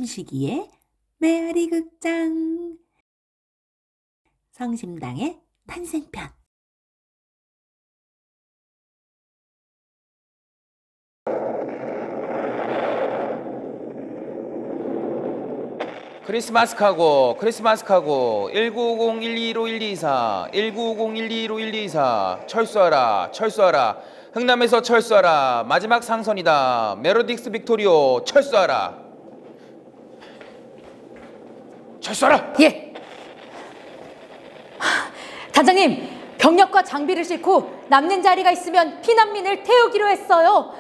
봄시기의 메아리 극장 성심당의 탄생편. 크리스마스 카고 1950-1215-1224 1950-1215-1224 철수하라 철수하라 흥남에서 철수하라 마지막 상선이다 메로딕스 빅토리오 철수하라 철수하라. 예. 단장님, 병력과 장비를 싣고 남는 자리가 있으면 피난민을 태우기로 했어요.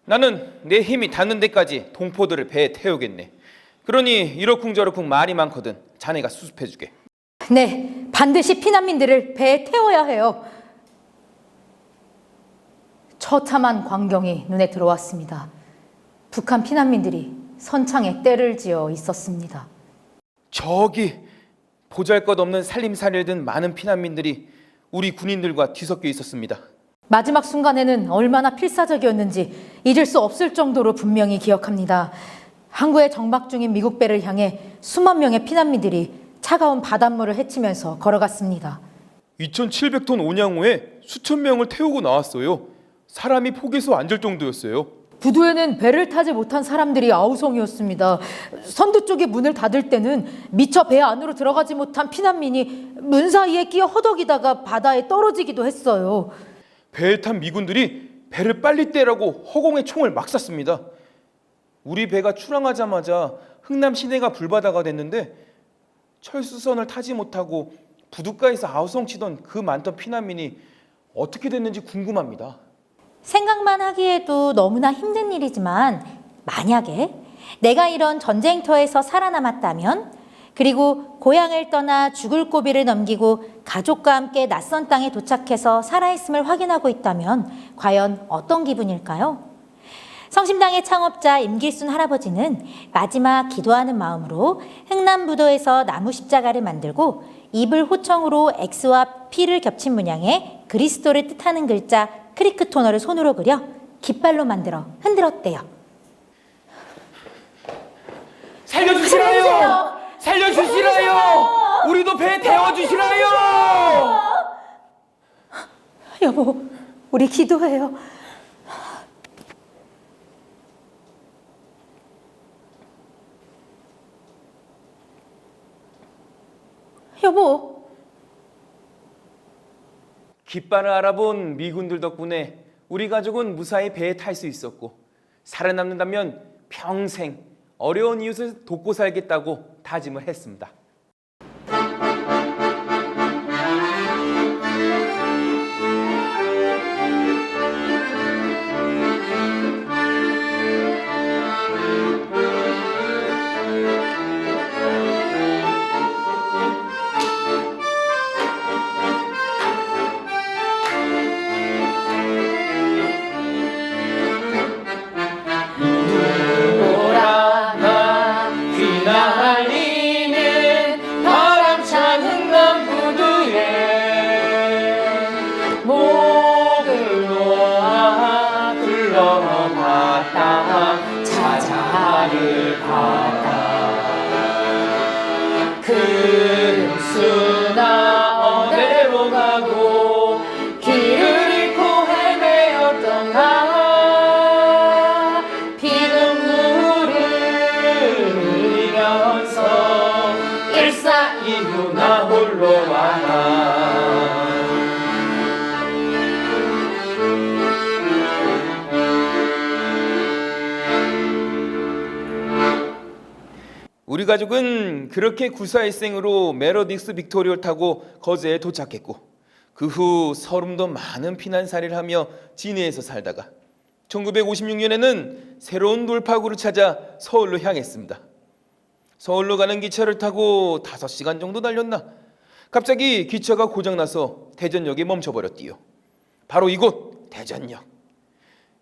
나는 내 힘이 닿는 데까지 동포들을 배에 태우겠네. 그러니 이러쿵저러쿵 말이 많거든. 자네가 수습해주게. 네, 반드시 피난민들을 배에 태워야 해요. 처참한 광경이 눈에 들어왔습니다. 북한 피난민들이 선창에 떼를 지어 있었습니다. 저기 보잘것없는 살림살이를 든 많은 피난민들이 우리 군인들과 뒤섞여 있었습니다. 마지막 순간에는 얼마나 필사적이었는지 잊을 수 없을 정도로 분명히 기억합니다. 항구에 정박 중인 미국 배를 향해 수만 명의 피난민들이 차가운 바닷물을 헤치면서 걸어갔습니다. 2,700톤 온양호에 수천 명을 태우고 나왔어요. 사람이 폭에서 앉을 정도였어요. 부두에는 배를 타지 못한 사람들이 아우성이었습니다. 선두 쪽에 문을 닫을 때는 미처 배 안으로 들어가지 못한 피난민이 문 사이에 끼어 허덕이다가 바다에 떨어지기도 했어요. 배에 탄 미군들이 배를 빨리 떼라고 허공에 총을 막 쐈습니다. 우리 배가 출항하자마자 흥남 시내가 불바다가 됐는데 철수선을 타지 못하고 부둣가에서 아우성치던 그 많던 피난민이 어떻게 됐는지 궁금합니다. 생각만 하기에도 너무나 힘든 일이지만 만약에 내가 이런 전쟁터에서 살아남았다면, 그리고 고향을 떠나 죽을 고비를 넘기고 가족과 함께 낯선 땅에 도착해서 살아있음을 확인하고 있다면 과연 어떤 기분일까요? 성심당의 창업자 임길순 할아버지는 마지막 기도하는 마음으로 흥남부도에서 나무 십자가를 만들고 이불 호청으로 X와 P를 겹친 문양의 그리스도를 뜻하는 글자 크리크 토너를 손으로 그려 깃발로 만들어 흔들었대요. 살려주시라요! 살려주시라요! 우리도 배 태워주시라요! 여보, 우리 기도해요. 여보. 깃발을 알아본 미군들 덕분에 우리 가족은 무사히 배에 탈 수 있었고, 살아남는다면 평생 어려운 이웃을 돕고 살겠다고 다짐을 했습니다. 큰 수나 어디로 가고 길을 잃고 헤매었던가 피눈물을 흘리면서 일사이후 나 홀로 와라. 우리 가족은 그렇게 구사일생으로 메로딕스 빅토리오를 타고 거제에 도착했고, 그 후 서름도 많은 피난살이를 하며 진해에서 살다가 1956년에는 새로운 돌파구를 찾아 서울로 향했습니다. 서울로 가는 기차를 타고 5시간 정도 달렸나? 갑자기 기차가 고장나서 대전역에 멈춰버렸디요. 바로 이곳 대전역.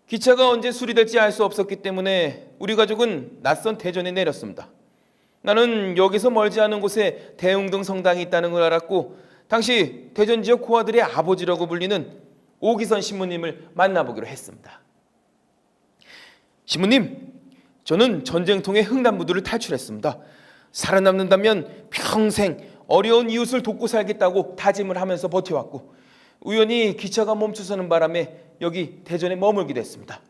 기차가 언제 수리될지 알 수 없었기 때문에 우리 가족은 낯선 대전에 내렸습니다. 나는 여기서 멀지 않은 곳에 대웅동 성당이 있다는 걸 알았고 당시 대전 지역 고아들의 아버지라고 불리는 오기선 신부님을 만나보기로 했습니다. 신부님, 저는 전쟁통의 흥남부두를 탈출했습니다. 살아남는다면 평생 어려운 이웃을 돕고 살겠다고 다짐을 하면서 버텨왔고 우연히 기차가 멈춰서는 바람에 여기 대전에 머물게 됐습니다.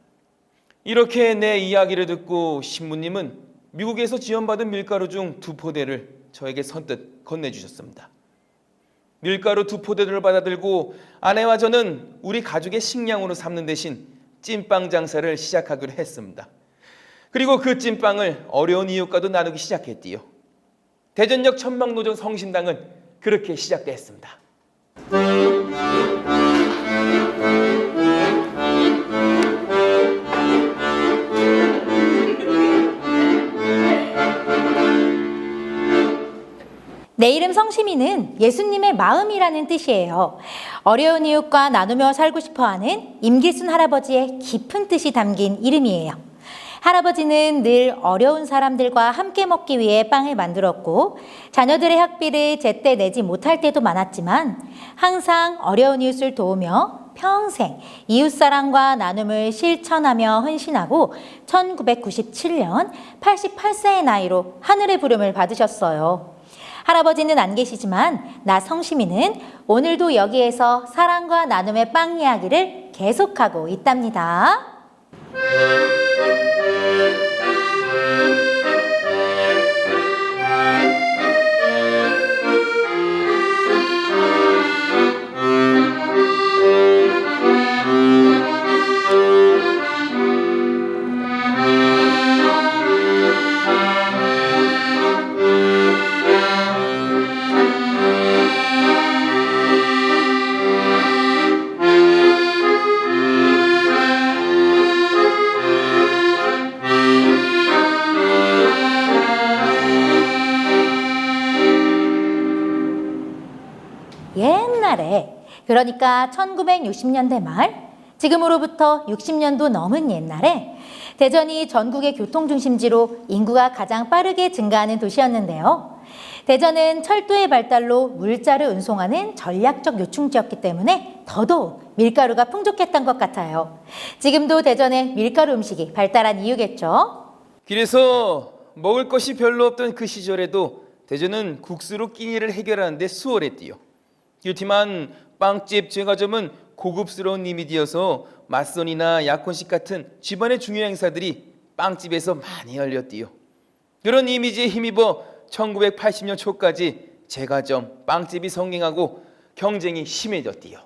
이렇게 내 이야기를 듣고 신부님은 미국에서 지원받은 밀가루 중 2포대를 저에게 선뜻 건네주셨습니다. 밀가루 2포대를 받아들고 아내와 저는 우리 가족의 식량으로 삼는 대신 찐빵 장사를 시작하기로 했습니다. 그리고 그 찐빵을 어려운 이웃과도 나누기 시작했디요. 대전역 천막노정 성심당은 그렇게 시작됐습니다. 내 이름 성심이는 예수님의 마음이라는 뜻이에요. 어려운 이웃과 나누며 살고 싶어하는 임기순 할아버지의 깊은 뜻이 담긴 이름이에요. 할아버지는 늘 어려운 사람들과 함께 먹기 위해 빵을 만들었고 자녀들의 학비를 제때 내지 못할 때도 많았지만 항상 어려운 이웃을 도우며 평생 이웃사랑과 나눔을 실천하며 헌신하고 1997년 88세의 나이로 하늘의 부름을 받으셨어요. 할아버지는 안 계시지만 나 성심이는 오늘도 여기에서 사랑과 나눔의 빵 이야기를 계속하고 있답니다. 옛날에, 그러니까 1960년대 말, 지금으로부터 60년도 넘은 옛날에 대전이 전국의 교통중심지로 인구가 가장 빠르게 증가하는 도시였는데요. 대전은 철도의 발달로 물자를 운송하는 전략적 요충지였기 때문에 더더욱 밀가루가 풍족했던 것 같아요. 지금도 대전에 밀가루 음식이 발달한 이유겠죠? 길에서 먹을 것이 별로 없던 그 시절에도 대전은 국수로 끼니를 해결하는 데 수월했디요. 그렇지만 빵집, 제과점은 고급스러운 이미지여서 맞선이나 약혼식 같은 집안의 중요한 행사들이 빵집에서 많이 열렸디요. 그런 이미지에 힘입어 1980년 초까지 제과점, 빵집이 성행하고 경쟁이 심해졌디요.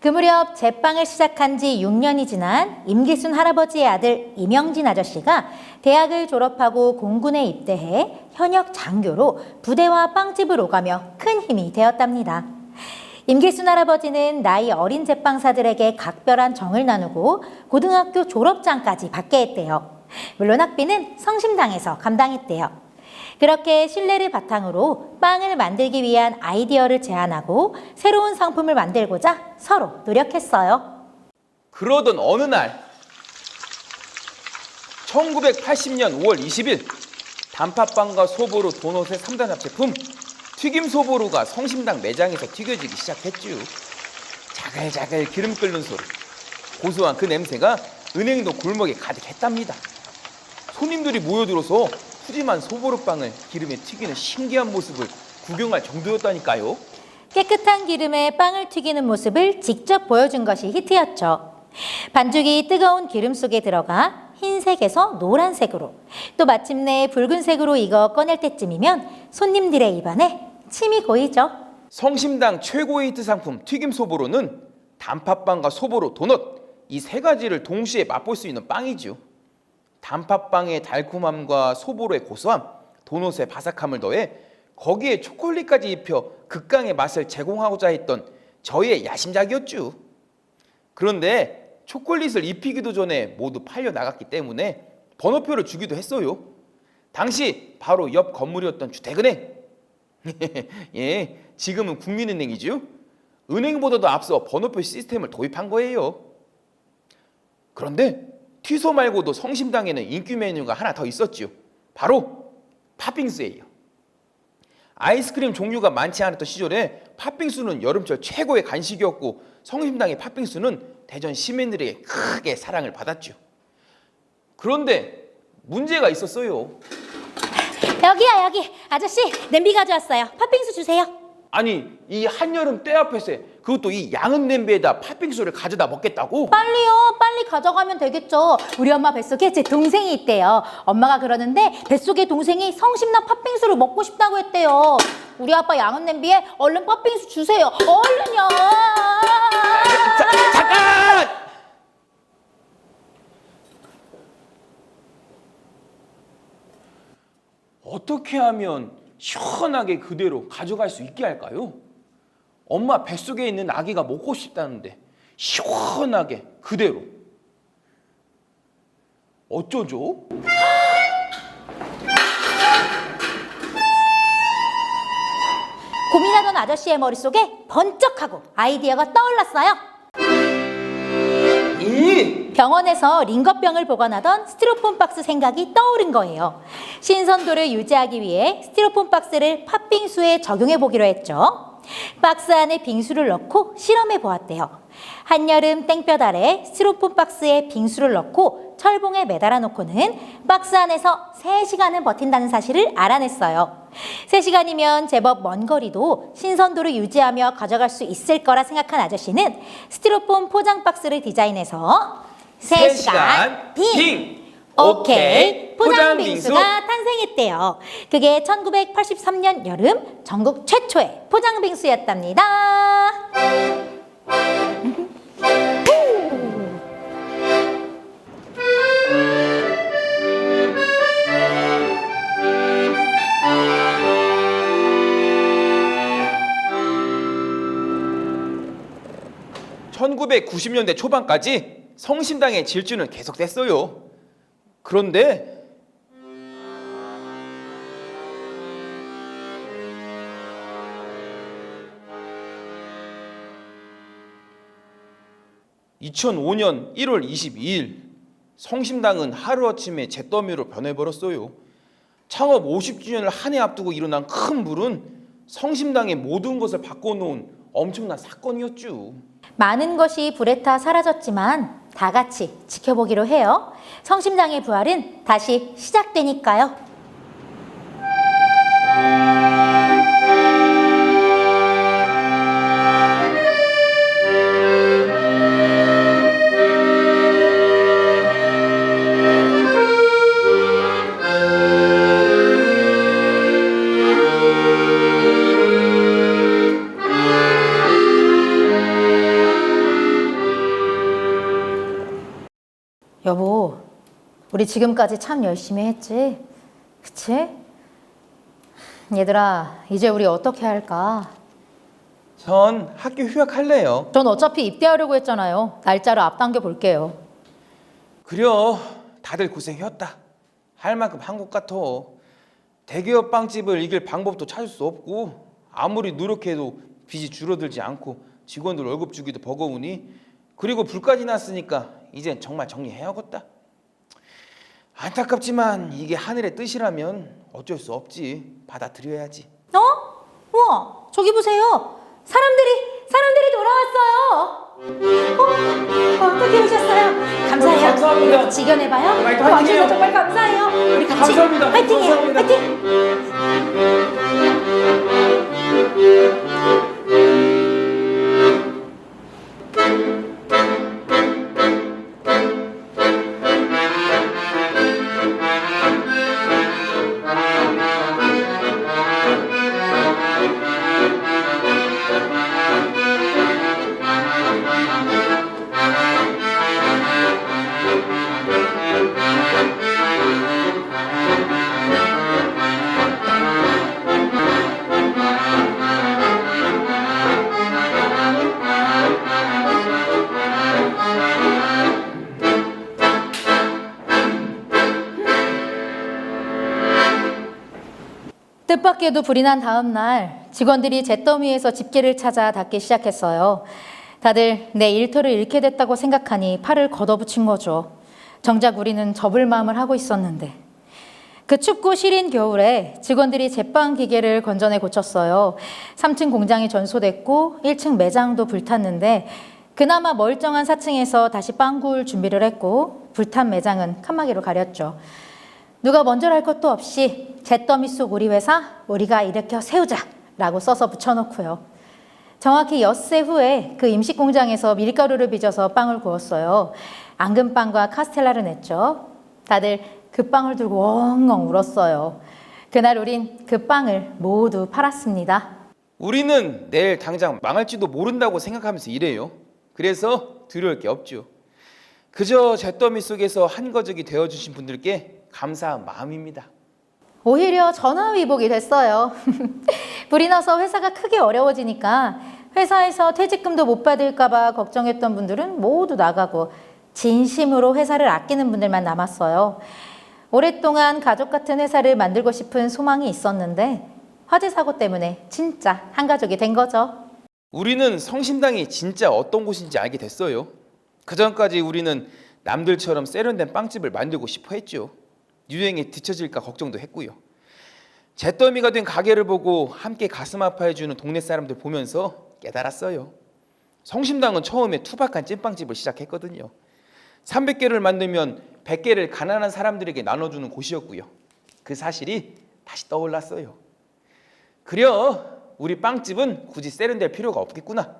그 무렵 제빵을 시작한 지 6년이 지난 임기순 할아버지의 아들 이명진 아저씨가 대학을 졸업하고 공군에 입대해 현역 장교로 부대와 빵집을 오가며 큰 힘이 되었답니다. 임기순 할아버지는 나이 어린 제빵사들에게 각별한 정을 나누고 고등학교 졸업장까지 받게 했대요. 물론 학비는 성심당에서 감당했대요. 그렇게 신뢰를 바탕으로 빵을 만들기 위한 아이디어를 제안하고 새로운 상품을 만들고자 서로 노력했어요. 그러던 어느 날 1980년 5월 20일 단팥빵과 소보루 도넛의 3단 합체품 튀김 소보루가 성심당 매장에서 튀겨지기 시작했죠. 자글자글 기름 끓는 소리, 고소한 그 냄새가 은행동 골목에 가득했답니다. 손님들이 모여들어서 푸짐한 소보루빵을 기름에 튀기는 신기한 모습을 구경할 정도였다니까요. 깨끗한 기름에 빵을 튀기는 모습을 직접 보여준 것이 히트였죠. 반죽이 뜨거운 기름 속에 들어가 흰색에서 노란색으로, 또 마침내 붉은색으로 익어 꺼낼 때쯤이면 손님들의 입안에 침이 고이죠. 성심당 최고의 히트 상품 튀김 소보루는 단팥빵과 소보루, 도넛 이 세 가지를 동시에 맛볼 수 있는 빵이죠. 단팥빵의 달콤함과 소보루의 고소함, 도넛의 바삭함을 더해 거기에 초콜릿까지 입혀 극강의 맛을 제공하고자 했던 저희의 야심작이었죠. 그런데 초콜릿을 입히기도 전에 모두 팔려 나갔기 때문에 번호표를 주기도 했어요. 당시 바로 옆 건물이었던 주택은행. 예, 지금은 국민은행이죠. 은행보다도 앞서 번호표 시스템을 도입한 거예요. 그런데 튀소 말고도 성심당에는 인기 메뉴가 하나 더 있었지요. 바로 팥빙수예요. 아이스크림 종류가 많지 않았던 시절에 팥빙수는 여름철 최고의 간식이었고 성심당의 팥빙수는 대전 시민들에게 크게 사랑을 받았죠. 그런데 문제가 있었어요. 여기야, 여기. 아저씨, 냄비 가져왔어요. 팥빙수 주세요. 아니, 이 한여름 때 앞에서 그것도 이 양은 냄비에다 팥빙수를 가져다 먹겠다고? 빨리요. 빨리 가져가면 되겠죠. 우리 엄마 뱃속에 제 동생이 있대요. 엄마가 그러는데 뱃속에 동생이 성심당 팥빙수를 먹고 싶다고 했대요. 우리 아빠 양은 냄비에 얼른 팥빙수 주세요. 얼른요. 잠깐! 어떻게 하면 시원하게 그대로 가져갈 수 있게 할까요? 엄마 뱃속에 있는 아기가 먹고 싶다는데 시원하게 그대로 어쩌죠? 고민하던 아저씨의 머릿속에 번쩍하고 아이디어가 떠올랐어요. 병원에서 링거병을 보관하던 스티로폼 박스 생각이 떠오른 거예요. 신선도를 유지하기 위해 스티로폼 박스를 팥빙수에 적용해 보기로 했죠. 박스 안에 빙수를 넣고 실험해 보았대요. 한여름 땡볕 아래 스티로폼 박스에 빙수를 넣고 철봉에 매달아 놓고는 박스 안에서 3시간은 버틴다는 사실을 알아냈어요. 3시간이면 제법 먼 거리도 신선도를 유지하며 가져갈 수 있을 거라 생각한 아저씨는 스티로폼 포장 박스를 디자인해서 3시간 빙! 오케이! 포장 빙수가 탄생했대요. 그게 1983년 여름 전국 최초의 포장 빙수였답니다. (1990년대) 초반까지 성심당의 질주는 계속됐어요. 그런데 (2005년 1월 22일) 성심당은 하루아침에 잿더미로 변해버렸어요. 창업 50주년을 한 해 앞두고 일어난 큰 불은 성심당의 모든 것을 바꿔놓은 엄청난 사건이었죠. 많은 것이 불에 타 사라졌지만 다 같이 지켜보기로 해요. 성심당의 부활은 다시 시작되니까요. 여보, 우리 지금까지 참 열심히 했지? 그치? 얘들아, 이제 우리 어떻게 할까? 전 학교 휴학할래요. 전 어차피 입대하려고 했잖아요. 날짜를 앞당겨 볼게요. 그려, 다들 고생했다. 할 만큼 한 것 같아. 대기업 빵집을 이길 방법도 찾을 수 없고 아무리 노력해도 빚이 줄어들지 않고 직원들 월급 주기도 버거우니, 그리고 불까지 났으니까 이젠 정말 정리해야겠다. 안타깝지만 이게 하늘의 뜻이라면 어쩔 수 없지. 받아들여야지. 어? 우와, 저기 보세요. 사람들이 돌아왔어요. 어떻게 오셨어요? 감사해요. 감사합니다. 이렇게 지견해봐요. 화이팅, 와주셔서 화이팅해요. 정말 감사해요. 우리 같이 감사합니다. 화이팅해요. 감사합니다. 화이팅! 뜻밖에도 불이 난 다음 날 직원들이 잿더미에서 집게를 찾아 닦기 시작했어요. 다들 내 일터를 잃게 됐다고 생각하니 팔을 걷어붙인 거죠. 정작 우리는 접을 마음을 하고 있었는데 그 춥고 시린 겨울에 직원들이 제빵 기계를 건전에 고쳤어요. 3층 공장이 전소됐고 1층 매장도 불탔는데 그나마 멀쩡한 4층에서 다시 빵 구울 준비를 했고 불탄 매장은 칸막이로 가렸죠. 누가 먼저랄 것도 없이 잿더미 속 우리 회사 우리가 일으켜 세우자라고 써서 붙여놓고요. 정확히 엿새 후에 그 임시 공장에서 밀가루를 빚어서 빵을 구웠어요. 앙금빵과 카스텔라를 냈죠. 다들 그 빵을 들고 엉엉 울었어요. 그날 우린 그 빵을 모두 팔았습니다. 우리는 내일 당장 망할지도 모른다고 생각하면서 일해요. 그래서 두려울 게 없죠. 그저 잿더미 속에서 한거적이 되어주신 분들께 감사한 마음입니다. 오히려 전화위복이 됐어요. 불이 나서 회사가 크게 어려워지니까 회사에서 퇴직금도 못 받을까 봐 걱정했던 분들은 모두 나가고 진심으로 회사를 아끼는 분들만 남았어요. 오랫동안 가족 같은 회사를 만들고 싶은 소망이 있었는데 화재 사고 때문에 진짜 한 가족이 된 거죠. 우리는 성심당이 진짜 어떤 곳인지 알게 됐어요. 그전까지 우리는 남들처럼 세련된 빵집을 만들고 싶어 했죠. 유행에 뒤처질까 걱정도 했고요. 잿더미가 된 가게를 보고 함께 가슴 아파해주는 동네 사람들 보면서 깨달았어요. 성심당은 처음에 투박한 찐빵집을 시작했거든요. 300개를 만들면 100개를 가난한 사람들에게 나눠주는 곳이었고요. 그 사실이 다시 떠올랐어요. 그려 우리 빵집은 굳이 세련될 필요가 없겠구나.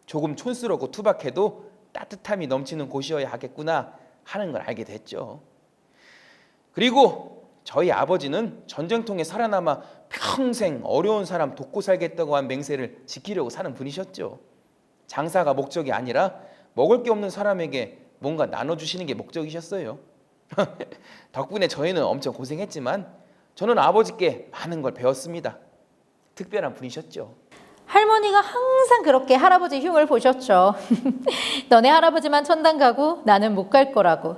조금 촌스럽고 투박해도 따뜻함이 넘치는 곳이어야 하겠구나 하는 걸 알게 됐죠. 그리고 저희 아버지는 전쟁통에 살아남아 평생 어려운 사람 돕고 살겠다고 한 맹세를 지키려고 사는 분이셨죠. 장사가 목적이 아니라 먹을 게 없는 사람에게 뭔가 나눠주시는 게 목적이셨어요. 덕분에 저희는 엄청 고생했지만 저는 아버지께 많은 걸 배웠습니다. 특별한 분이셨죠. 할머니가 항상 그렇게 할아버지 흉을 보셨죠. 너네 할아버지만 천당 가고 나는 못 갈 거라고.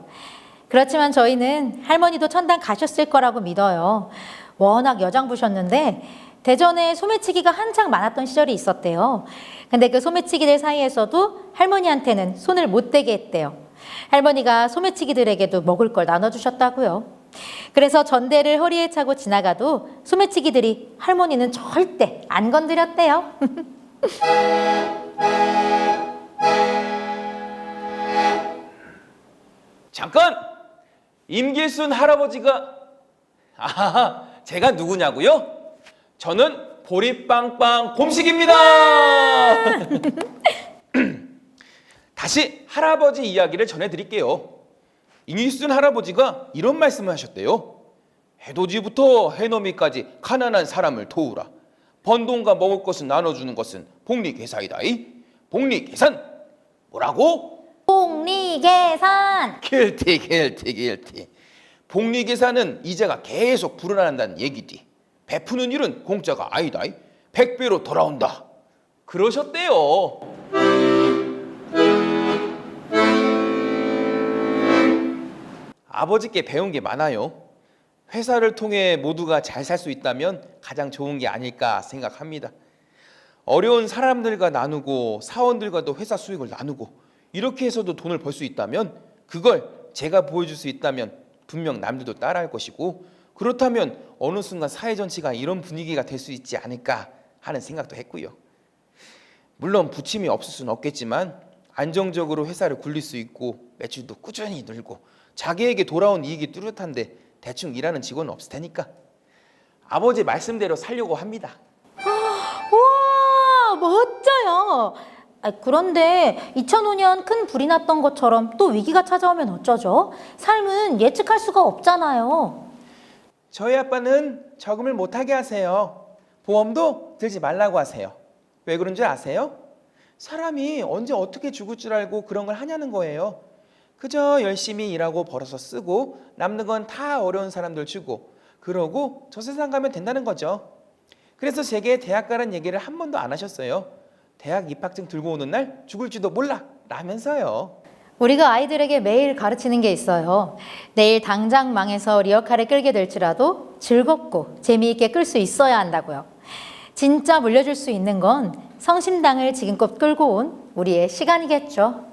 그렇지만 저희는 할머니도 천당 가셨을 거라고 믿어요. 워낙 여장부셨는데 대전에 소매치기가 한창 많았던 시절이 있었대요. 근데 그 소매치기들 사이에서도 할머니한테는 손을 못 대게 했대요. 할머니가 소매치기들에게도 먹을 걸 나눠주셨다고요. 그래서 전대를 허리에 차고 지나가도 소매치기들이 할머니는 절대 안 건드렸대요. 잠깐! 임길순 할아버지가 제가 누구냐고요? 저는 보리빵빵 곰식입니다. 다시 할아버지 이야기를 전해드릴게요. 임길순 할아버지가 이런 말씀을 하셨대요. 해돋이부터 해넘이까지 가난한 사람을 도우라. 번 돈과 먹을 것을 나눠주는 것은 복리계사이다이. 복리계산. 뭐라고? 복리계산. 길티. 복리계산은 이자가 계속 불어난다는 얘기지. 베푸는 일은 공짜가 아니다. 100배로 돌아온다. 그러셨대요. 아버지께 배운 게 많아요. 회사를 통해 모두가 잘 살 수 있다면 가장 좋은 게 아닐까 생각합니다. 어려운 사람들과 나누고 사원들과도 회사 수익을 나누고 이렇게 해서도 돈을 벌 수 있다면 그걸 제가 보여줄 수 있다면 분명 남들도 따라할 것이고 그렇다면 어느 순간 사회 전체가 이런 분위기가 될 수 있지 않을까 하는 생각도 했고요. 물론 부침이 없을 수는 없겠지만 안정적으로 회사를 굴릴 수 있고 매출도 꾸준히 늘고 자기에게 돌아온 이익이 뚜렷한데 대충 일하는 직원은 없을 테니까 아버지 말씀대로 살려고 합니다. 우와, 멋져요. 그런데 2005년 큰 불이 났던 것처럼 또 위기가 찾아오면 어쩌죠? 삶은 예측할 수가 없잖아요. 저희 아빠는 저금을 못하게 하세요. 보험도 들지 말라고 하세요. 왜 그런 줄 아세요? 사람이 언제 어떻게 죽을 줄 알고 그런 걸 하냐는 거예요. 그저 열심히 일하고 벌어서 쓰고 남는 건 다 어려운 사람들 주고 그러고 저 세상 가면 된다는 거죠. 그래서 제게 대학 가란 얘기를 한 번도 안 하셨어요. 대학 입학증 들고 오는 날 죽을지도 몰라 라면서요. 우리가 아이들에게 매일 가르치는 게 있어요. 내일 당장 망해서 리어카를 끌게 될지라도 즐겁고 재미있게 끌 수 있어야 한다고요. 진짜 물려줄 수 있는 건 성심당을 지금껏 끌고 온 우리의 시간이겠죠.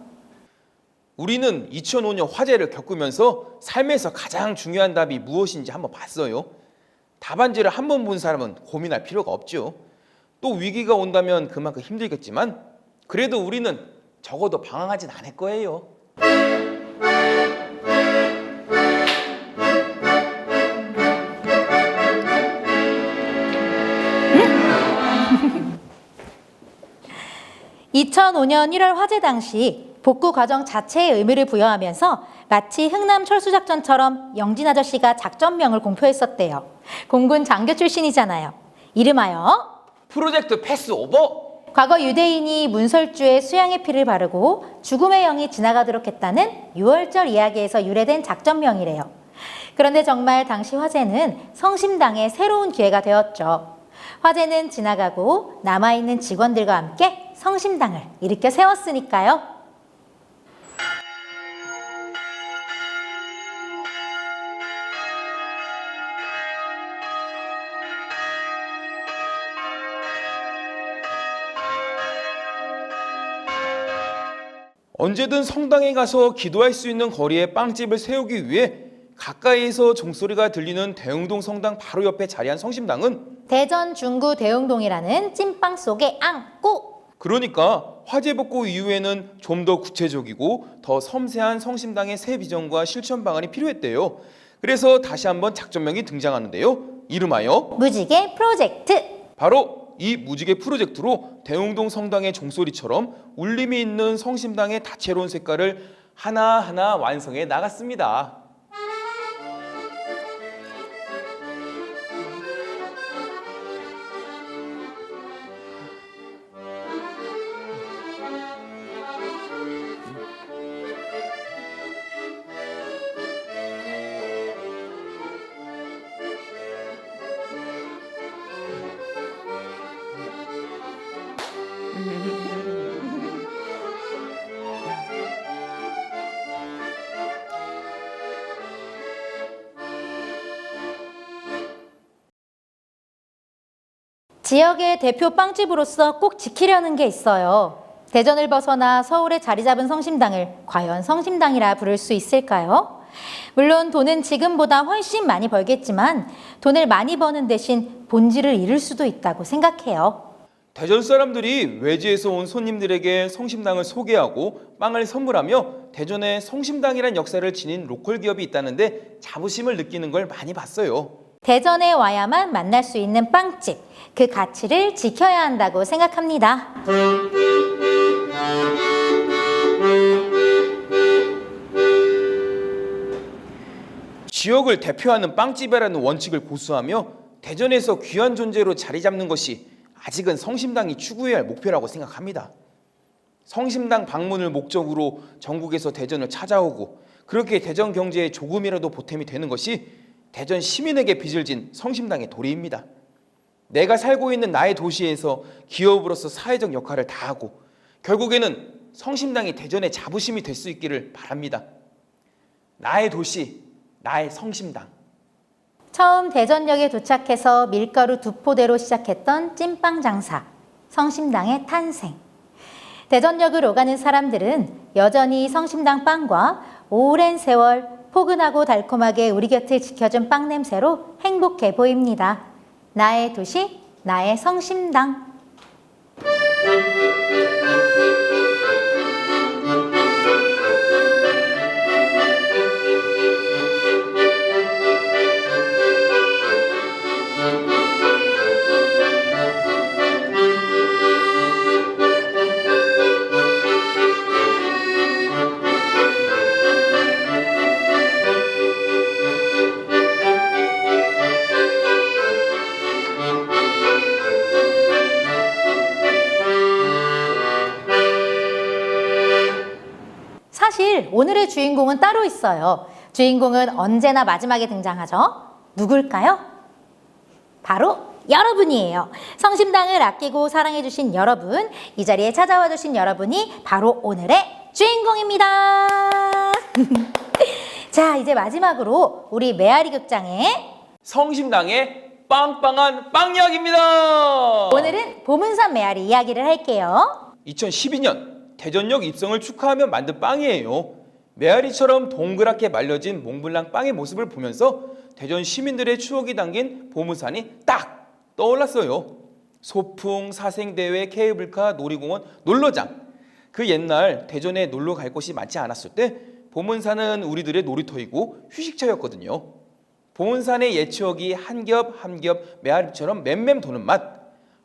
우리는 2005년 화재를 겪으면서 삶에서 가장 중요한 답이 무엇인지 한번 봤어요. 답안지를 한 번 본 사람은 고민할 필요가 없죠. 또 위기가 온다면 그만큼 힘들겠지만 그래도 우리는 적어도 방황하진 않을 거예요. 2005년 1월 화재 당시 복구 과정 자체에 의미를 부여하면서 마치 흥남 철수작전처럼 영진 아저씨가 작전명을 공표했었대요. 공군 장교 출신이잖아요. 이름하여 프로젝트 패스오버. 과거 유대인이 문설주에 수양의 피를 바르고 죽음의 영이 지나가도록 했다는 6월절 이야기에서 유래된 작전명이래요. 그런데 정말 당시 화재는 성심당의 새로운 기회가 되었죠. 화재는 지나가고 남아있는 직원들과 함께 성심당을 일으켜 세웠으니까요. 언제든 성당에 가서 기도할 수 있는 거리에 빵집을 세우기 위해 가까이에서 종소리가 들리는 대흥동 성당 바로 옆에 자리한 성심당은 대전 중구 대흥동이라는 찐빵 속에 안고 그러니까 화재 복구 이후에는 좀 더 구체적이고 더 섬세한 성심당의 새 비전과 실천 방안이 필요했대요. 그래서 다시 한번 작전명이 등장하는데요. 이름하여 무지개 프로젝트. 바로 이 무지개 프로젝트로 대흥동 성당의 종소리처럼 울림이 있는 성심당의 다채로운 색깔을 하나하나 완성해 나갔습니다. 지역의 대표 빵집으로서 꼭 지키려는 게 있어요. 대전을 벗어나 서울에 자리 잡은 성심당을 과연 성심당이라 부를 수 있을까요? 물론 돈은 지금보다 훨씬 많이 벌겠지만 돈을 많이 버는 대신 본질을 잃을 수도 있다고 생각해요. 대전 사람들이 외지에서 온 손님들에게 성심당을 소개하고 빵을 선물하며 대전에 성심당이란 역사를 지닌 로컬 기업이 있다는데 자부심을 느끼는 걸 많이 봤어요. 대전에 와야만 만날 수 있는 빵집, 그 가치를 지켜야 한다고 생각합니다. 지역을 대표하는 빵집이라는 원칙을 고수하며 대전에서 귀한 존재로 자리 잡는 것이 아직은 성심당이 추구해야 할 목표라고 생각합니다. 성심당 방문을 목적으로 전국에서 대전을 찾아오고 그렇게 대전 경제에 조금이라도 보탬이 되는 것이 대전 시민에게 빚을 진 성심당의 도리입니다. 내가 살고 있는 나의 도시에서 기업으로서 사회적 역할을 다하고 결국에는 성심당이 대전의 자부심이 될 수 있기를 바랍니다. 나의 도시, 나의 성심당. 처음 대전역에 도착해서 밀가루 2포대로 시작했던 찐빵 장사, 성심당의 탄생. 대전역을 오가는 사람들은 여전히 성심당 빵과 오랜 세월 포근하고 달콤하게 우리 곁을 지켜준 빵 냄새로 행복해 보입니다. 나의 도시, 나의 성심당. 사실 오늘의 주인공은 따로 있어요. 주인공은 언제나 마지막에 등장하죠. 누굴까요? 바로 여러분이에요. 성심당을 아끼고 사랑해주신 여러분, 이 자리에 찾아와 주신 여러분이 바로 오늘의 주인공입니다. 자, 이제 마지막으로 우리 메아리 극장의 성심당의 빵빵한 빵 이야기입니다. 오늘은 보문산 메아리 이야기를 할게요. 2012년 대전역 입성을 축하하며 만든 빵이에요. 메아리처럼 동그랗게 말려진 몽블랑 빵의 모습을 보면서 대전 시민들의 추억이 담긴 보문산이 딱 떠올랐어요. 소풍, 사생대회, 케이블카, 놀이공원, 놀러장. 그 옛날 대전에 놀러 갈 곳이 많지 않았을 때 보문산은 우리들의 놀이터이고 휴식처였거든요. 보문산의 옛 추억이 한 겹 한 겹 메아리처럼 맴맴 도는 맛,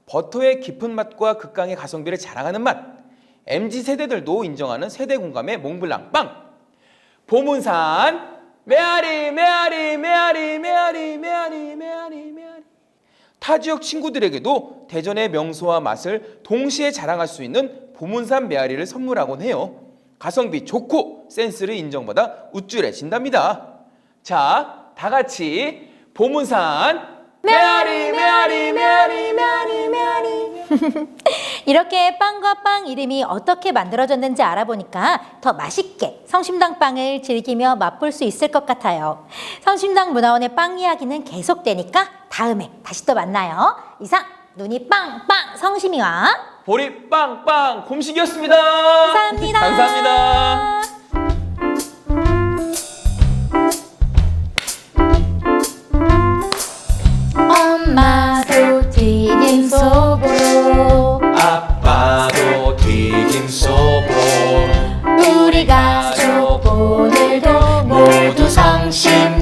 버터의 깊은 맛과 극강의 가성비를 자랑하는 맛, MZ세대들도 인정하는 세대 공감의 몽블랑 빵. 보문산 메아리 메아리 메아리 메아리 메아리 메아리 메아리. 타 지역 친구들에게도 대전의 명소와 맛을 동시에 자랑할 수 있는 보문산 메아리를 선물하곤 해요. 가성비 좋고 센스를 인정받아 우쭐해진답니다. 자, 다 같이 보문산 메아리 메아리 메아리 메아리 메아리. 이렇게 빵과 빵 이름이 어떻게 만들어졌는지 알아보니까 더 맛있게 성심당 빵을 즐기며 맛볼 수 있을 것 같아요. 성심당 문화원의 빵 이야기는 계속되니까 다음에 다시 또 만나요. 이상 눈이 빵빵 성심이와 보리 빵빵 곰식이었습니다. 감사합니다. 감사합니다. 엄마도 튀김 소보로 아빠도 튀김소보 우리 가족 오늘도 모두 성심당으로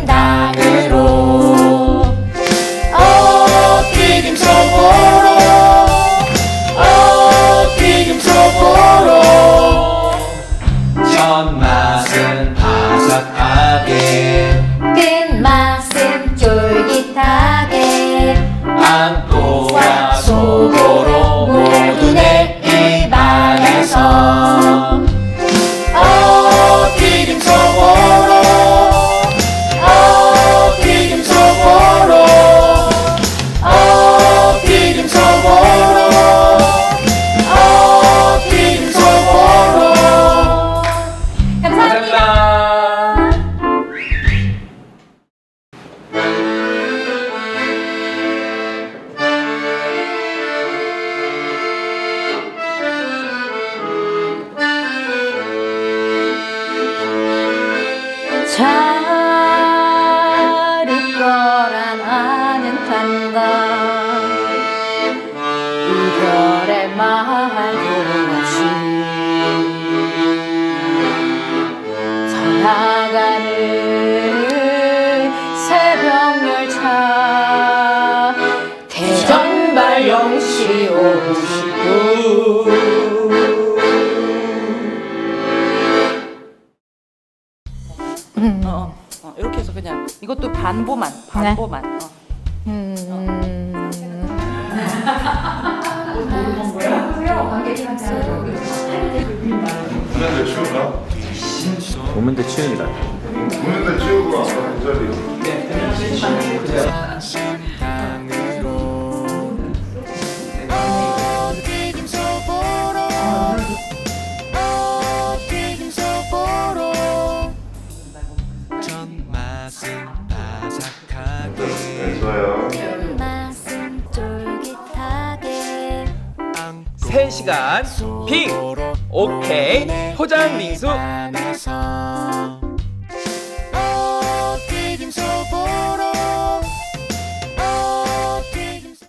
튀김소보로 튀김소보로 첫맛은 바삭하게 끝맛은 쫄깃하게 안고와 소보로 모두 내 입안에서 튀김소보로 튀김소보로 튀김소보로 튀김소보로 감사합니다. 잘 있거란 아는 한가 이별의 말도 없이 서나가는 새벽열차 대전 발령시 59 이렇게 해서 그냥 이것도 반보만. 보면대 치운이다. 보는데 치우고 아까 그 자리. 좋아요. 3시간 핑 오케이 포장 빙수